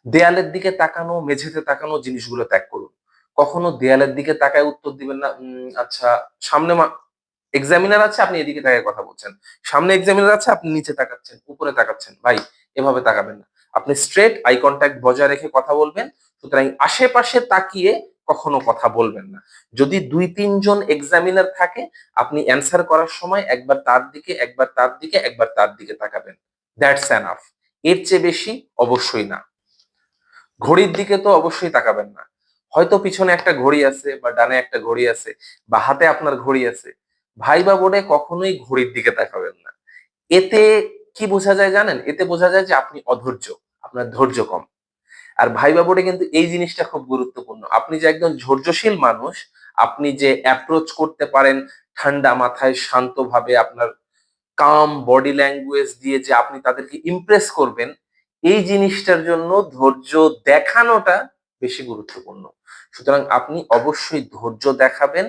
দেয়ালের দিকে তাকানো, মেঝেতে তাকানো জিনিসগুলো ত্যাগ করুন। কখনো দেয়ালের দিকে তাকায় উত্তর দিবেন না, আচ্ছা সামনে এক্সামিনার আছে আপনি এদিকে তাকিয়ে কথা বলছেন। সামনে এক্সামিনার আছে আপনি নিচে তাকাচ্ছেন, উপরে তাকাচ্ছেন। ভাই এভাবে তাকাবেন না। আপনি স্ট্রেইট আই কনট্যাক্ট বজায় রেখে কথা বলবেন। সুতরাং আশেপাশে তাকিয়ে কখনো কথা বলবেন না। যদি ২-৩ জন এক্সামিনার থাকে, আপনি অ্যান্সার করার সময় একবার তার দিকে, একবার তার দিকে, একবার তার দিকে তাকাবেন। That's enough. এর চেয়ে বেশি অবশ্যই না। ঘড়ির দিকে তো অবশ্যই তাকাবেন না। হয়তো পিছনে একটা ঘড়ি আছে বা ডানে একটা ঘড়ি আছে বা হাতে আপনার ঘড়ি আছে। ভাইবা বোর্ডে কখনোই ঘড়ির দিকে তাকাবেন না। এতে কি বোঝা যায় জানেন? এতে বোঝা যায় যে আপনি অধৈর্য, আপনার ধৈর্য কম। আর ভাইবা বোর্ডে কিন্তু এই জিনিসটা খুব গুরুত্বপূর্ণ। আপনি যে একজন ধৈর্যশীল মানুষ, আপনি যে অ্যাপ্রোচ করতে পারেন ঠান্ডা মাথায় শান্তভাবে আপনার কাম বডি ল্যাঙ্গুয়েজ দিয়ে যে আপনি তাদেরকে ইমপ্রেস করবেন, এই জিনিসটার জন্য ধৈর্য দেখানোটা বেশি গুরুত্বপূর্ণ। সুতরাং আপনি অবশ্যই ধৈর্য দেখাবেন।